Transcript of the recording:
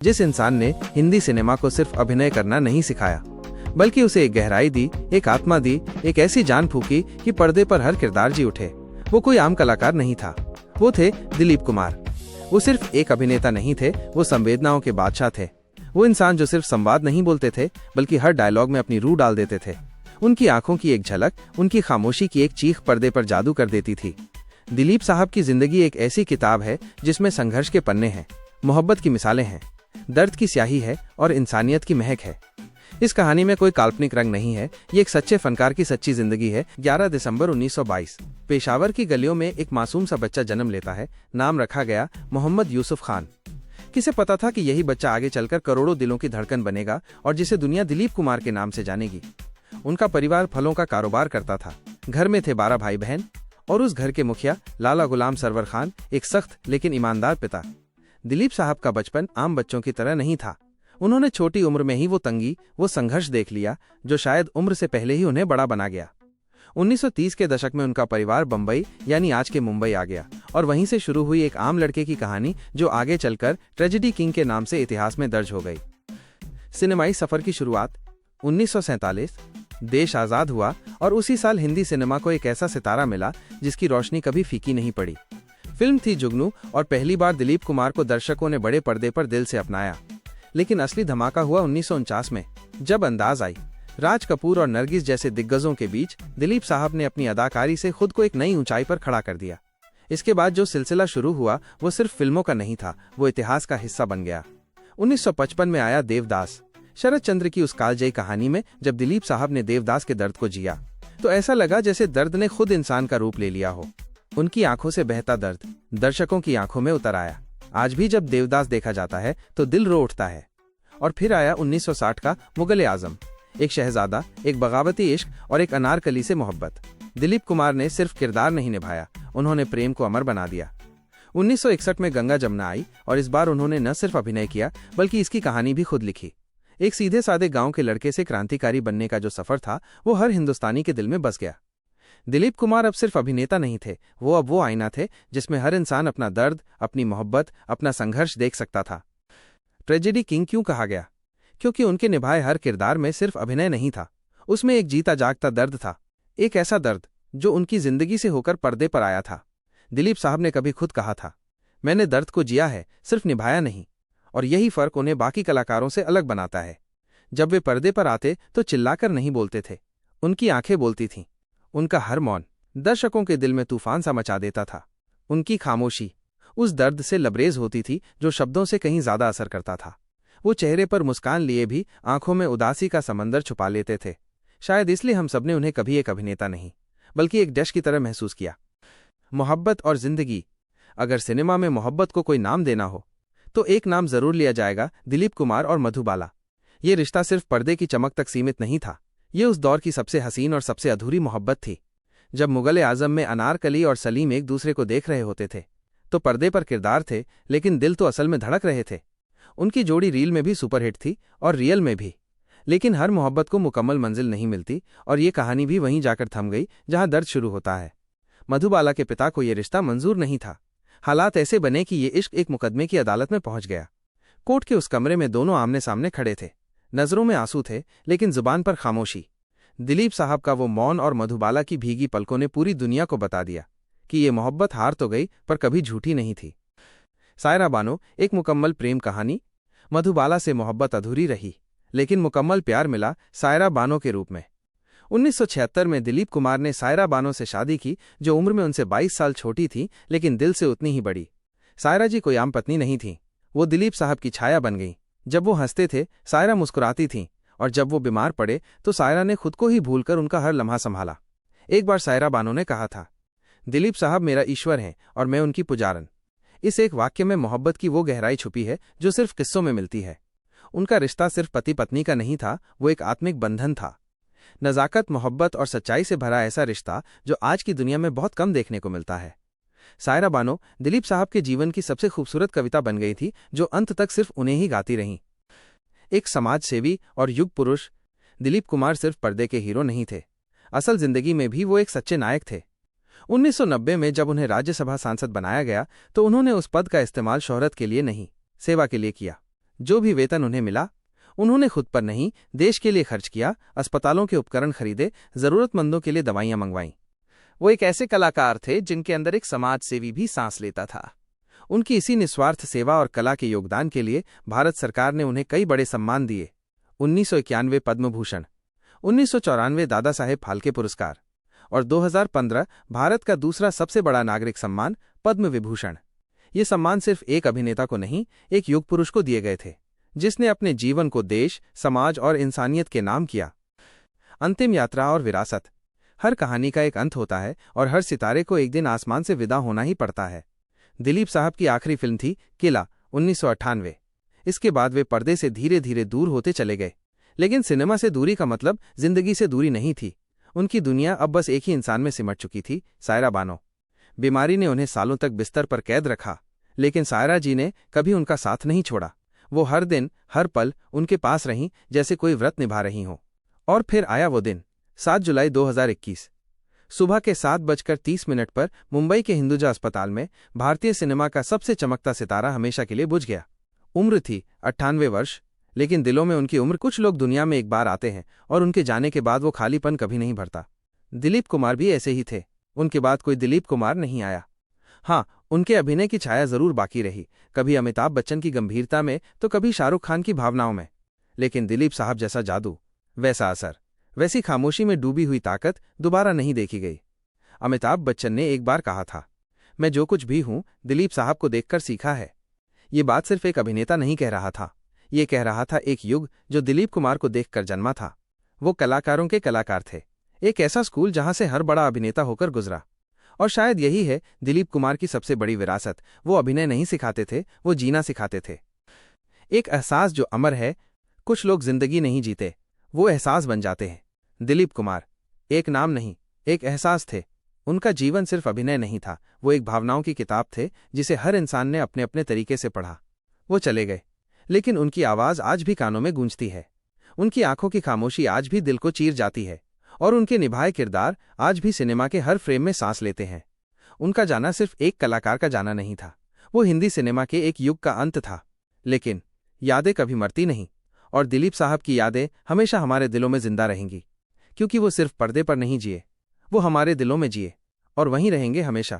जिस इंसान ने हिंदी सिनेमा को सिर्फ अभिनय करना नहीं सिखाया, बल्कि उसे एक गहराई दी, एक आत्मा दी, एक ऐसी जान फूकी कि पर्दे पर हर किरदार जी उठे। वो कोई आम कलाकार नहीं था, वो थे दिलीप कुमार। वो सिर्फ एक अभिनेता नहीं थे, वो संवेदनाओं के बादशाह थे। वो इंसान जो सिर्फ संवाद नहीं बोलते थे, बल्कि हर डायलॉग में अपनी रूह डाल देते थे। उनकी आंखों की एक झलक, उनकी खामोशी की एक चीख पर्दे पर जादू कर देती थी। दिलीप साहब की जिंदगी एक ऐसी किताब है जिसमें संघर्ष के पन्ने हैं, मोहब्बत की मिसालें हैं, दर्द की स्याही है और इंसानियत की महक है। इस कहानी में कोई काल्पनिक रंग नहीं है, ये एक सच्चे फनकार की सच्ची जिंदगी है। 11 दिसंबर 1922 पेशावर की गलियों में एक मासूम सा बच्चा जन्म लेता है। नाम रखा गया मोहम्मद यूसुफ खान। किसे पता था कि यही बच्चा आगे चलकर करोड़ों दिलों की धड़कन बनेगा और जिसे दुनिया दिलीप कुमार के नाम से जानेगी। उनका परिवार फलों का कारोबार करता था। घर में थे 12 भाई बहन और उस घर के मुखिया लाला गुलाम सरवर खान, एक सख्त लेकिन ईमानदार पिता। दिलीप साहब का बचपन आम बच्चों की तरह नहीं था। उन्होंने छोटी उम्र में ही वो तंगी, वो संघर्ष देख लिया जो शायद उम्र से पहले ही उन्हें बड़ा बना गया। 1930 के दशक में उनका परिवार बम्बई यानी आज के मुंबई आ गया और वहीं से शुरू हुई एक आम लड़के की कहानी जो आगे चलकर ट्रेजेडी किंग के नाम से इतिहास में दर्ज हो गई। सिनेमाई सफर की शुरुआत 1947, देश आजाद हुआ और उसी साल हिंदी सिनेमा को एक ऐसा सितारा मिला जिसकी रोशनी कभी फीकी नहीं पड़ी। फिल्म थी जुगनू और पहली बार दिलीप कुमार को दर्शकों ने बड़े पर्दे पर दिल से अपनाया। लेकिन असली धमाका हुआ 1949 में, जब अंदाज आई। राज कपूर और नरगिस जैसे दिग्गजों के बीच दिलीप साहब ने अपनी अदाकारी से खुद को एक नई ऊंचाई पर खड़ा कर दिया। इसके बाद जो सिलसिला शुरू हुआ वो सिर्फ फिल्मों का नहीं था, वो इतिहास का हिस्सा बन गया। 1955 में आया देवदास। शरद चंद्र की उस कालजयी कहानी में जब दिलीप साहब ने देवदास के दर्द को जिया तो ऐसा लगा जैसे दर्द ने खुद इंसान का रूप ले लिया हो। उनकी आंखों से बहता दर्द दर्शकों की आंखों में उतर आया। आज भी जब देवदास देखा जाता है तो दिल रो उठता है। और फिर आया 1960 का मुगल आजम। एक शहजादा, एक बगावती इश्क और एक अनारकली से मोहब्बत। दिलीप कुमार ने सिर्फ किरदार नहीं निभाया, उन्होंने प्रेम को अमर बना दिया। 1961 में गंगा जमुना आई और इस बार उन्होंने न सिर्फ अभिनय किया बल्कि इसकी कहानी भी खुद लिखी। एक सीधे साधे गांव के लड़के से क्रांतिकारी बनने का जो सफर था वो हर हिंदुस्तानी के दिल में बस गया। दिलीप कुमार अब सिर्फ अभिनेता नहीं थे, वो आईना थे जिसमें हर इंसान अपना दर्द, अपनी मोहब्बत, अपना संघर्ष देख सकता था। ट्रेजेडी किंग क्यों कहा गया? क्योंकि उनके निभाए हर किरदार में सिर्फ अभिनय नहीं था, उसमें एक जीता जागता दर्द था। एक ऐसा दर्द जो उनकी जिंदगी से होकर पर्दे पर आया था। दिलीप साहब ने कभी खुद कहा था, मैंने दर्द को जिया है, सिर्फ निभाया नहीं। और यही फर्क उन्हें बाकी कलाकारों से अलग बनाता है। जब वे पर्दे पर आते तो चिल्लाकर नहीं बोलते थे, उनकी आंखें बोलती थीं। उनका हर मौन दर्शकों के दिल में तूफान सा मचा देता था। उनकी खामोशी उस दर्द से लबरेज होती थी जो शब्दों से कहीं ज्यादा असर करता था। वो चेहरे पर मुस्कान लिए भी आंखों में उदासी का समंदर छुपा लेते थे। शायद इसलिए हम सबने उन्हें कभी एक अभिनेता नहीं बल्कि एक डैश की तरह महसूस किया। मोहब्बत और जिंदगी। अगर सिनेमा में मोहब्बत को कोई नाम देना हो तो एक नाम जरूर लिया जाएगा, दिलीप कुमार और मधुबाला। ये रिश्ता सिर्फ पर्दे की चमक तक सीमित नहीं था, ये उस दौर की सबसे हसीन और सबसे अधूरी मोहब्बत थी। जब मुगल आजम में अनारकली और सलीम एक दूसरे को देख रहे होते थे तो पर्दे पर किरदार थे लेकिन दिल तो असल में धड़क रहे थे। उनकी जोड़ी रील में भी सुपरहिट थी और रियल में भी। लेकिन हर मोहब्बत को मुकम्मल मंजिल नहीं मिलती और ये कहानी भी वहीं जाकर थम गई जहां दर्द शुरू होता है। मधुबाला के पिता को ये रिश्ता मंजूर नहीं था। हालात ऐसे बने कि ये इश्क एक मुकदमे की अदालत में पहुंच गया। कोर्ट के उस कमरे में दोनों आमने सामने खड़े थे, नजरों में आंसू थे लेकिन जुबान पर खामोशी। दिलीप साहब का वो मौन और मधुबाला की भीगी पलकों ने पूरी दुनिया को बता दिया कि ये मोहब्बत हार तो गई पर कभी झूठी नहीं थी। सायरा बानो, एक मुकम्मल प्रेम कहानी। मधुबाला से मोहब्बत अधूरी रही लेकिन मुकम्मल प्यार मिला सायरा बानो के रूप में। 1976 में दिलीप कुमार ने सायरा बानो से शादी की जो उम्र में उनसे 22 साल छोटी थी लेकिन दिल से उतनी ही बड़ी। सायरा जी कोई आम पत्नी नहीं थी, वो दिलीप साहब की छाया बन गई। जब वो हंसते थे सायरा मुस्कुराती थीं और जब वो बीमार पड़े तो सायरा ने खुद को ही भूलकर उनका हर लम्हा संभाला। एक बार सायरा बानो ने कहा था, दिलीप साहब मेरा ईश्वर हैं और मैं उनकी पुजारन। इस एक वाक्य में मोहब्बत की वो गहराई छुपी है जो सिर्फ किस्सों में मिलती है। उनका रिश्ता सिर्फ पति पत्नी का नहीं था, वो एक आत्मिक बंधन था। नज़ाकत, मोहब्बत और सच्चाई से भरा ऐसा रिश्ता जो आज की दुनिया में बहुत कम देखने को मिलता है। सायरा बानो दिलीप साहब के जीवन की सबसे खूबसूरत कविता बन गई थी जो अंत तक सिर्फ उन्हें ही गाती रहीं। एक समाज सेवी और युग पुरुष, दिलीप कुमार सिर्फ पर्दे के हीरो नहीं थे, असल जिंदगी में भी वो एक सच्चे नायक थे। 1990 में जब उन्हें राज्यसभा सांसद बनाया गया तो उन्होंने उस पद का इस्तेमाल शोहरत के लिए नहीं, सेवा के लिए किया। जो भी वेतन उन्हें मिला उन्होंने खुद पर नहीं, देश के लिए खर्च किया, अस्पतालों के उपकरण खरीदे, जरूरतमंदों के लिए दवाइयां मंगवाईं। वो एक ऐसे कलाकार थे जिनके अंदर एक समाज सेवी भी सांस लेता था। उनकी इसी निस्वार्थ सेवा और कला के योगदान के लिए भारत सरकार ने उन्हें कई बड़े सम्मान दिए। 1991 पद्म भूषण, 1994 दादा साहेब फाल्के पुरस्कार और 2015 भारत का दूसरा सबसे बड़ा नागरिक सम्मान पद्म विभूषण। ये सम्मान सिर्फ एक अभिनेता को नहीं, एक युग पुरुष को दिए गए थे जिसने अपने जीवन को देश, समाज और इंसानियत के नाम किया। अंतिम यात्रा और विरासत। हर कहानी का एक अंत होता है और हर सितारे को एक दिन आसमान से विदा होना ही पड़ता है। दिलीप साहब की आखिरी फिल्म थी किला, 1998। इसके बाद वे पर्दे से धीरे धीरे दूर होते चले गए। लेकिन सिनेमा से दूरी का मतलब जिंदगी से दूरी नहीं थी। उनकी दुनिया अब बस एक ही इंसान में सिमट चुकी थी, सायरा बानो। बीमारी ने उन्हें सालों तक बिस्तर पर कैद रखा, लेकिन सायरा जी ने कभी उनका साथ नहीं छोड़ा। वो हर दिन, हर पल उनके पास रहीं, जैसे कोई व्रत निभा रही हो। और फिर आया वो दिन, 7 जुलाई 2021। सुबह के 7:30 पर मुंबई के हिंदुजा अस्पताल में भारतीय सिनेमा का सबसे चमकता सितारा हमेशा के लिए बुझ गया। उम्र थी 98 वर्ष, लेकिन दिलों में उनकी उम्र। कुछ लोग दुनिया में एक बार आते हैं और उनके जाने के बाद वो खालीपन कभी नहीं भरता। दिलीप कुमार भी ऐसे ही थे। उनके बाद कोई दिलीप कुमार नहीं आया। हाँ, उनके अभिनय की छाया जरूर बाकी रही, कभी अमिताभ बच्चन की गंभीरता में तो कभी शाहरुख खान की भावनाओं में। लेकिन दिलीप साहब जैसा जादू, वैसा असर, वैसी खामोशी में डूबी हुई ताकत दोबारा नहीं देखी गई। अमिताभ बच्चन ने एक बार कहा था, मैं जो कुछ भी हूं दिलीप साहब को देखकर सीखा है। ये बात सिर्फ एक अभिनेता नहीं कह रहा था, ये कह रहा था एक युग जो दिलीप कुमार को देखकर जन्मा था। वो कलाकारों के कलाकार थे, एक ऐसा स्कूल जहां से हर बड़ा अभिनेता होकर गुजरा। और शायद यही है दिलीप कुमार की सबसे बड़ी विरासत। वो अभिनय नहीं सिखाते थे, वो जीना सिखाते थे। एक एहसास जो अमर है। कुछ लोग जिंदगी नहीं जीते, वो एहसास बन जाते हैं। दिलीप कुमार एक नाम नहीं, एक एहसास थे। उनका जीवन सिर्फ अभिनय नहीं था, वो एक भावनाओं की किताब थे जिसे हर इंसान ने अपने अपने तरीके से पढ़ा। वो चले गए, लेकिन उनकी आवाज आज भी कानों में गूंजती है। उनकी आंखों की खामोशी आज भी दिल को चीर जाती है, और उनके निभाए किरदार आज भी सिनेमा के हर फ्रेम में सांस लेते हैं। उनका जाना सिर्फ एक कलाकार का जाना नहीं था, वो हिंदी सिनेमा के एक युग का अंत था। लेकिन यादें कभी मरती नहीं, और दिलीप साहब की यादें हमेशा हमारे दिलों में जिंदा रहेंगी, क्योंकि वो सिर्फ पर्दे पर नहीं जिए, वो हमारे दिलों में जिए और वहीं रहेंगे हमेशा।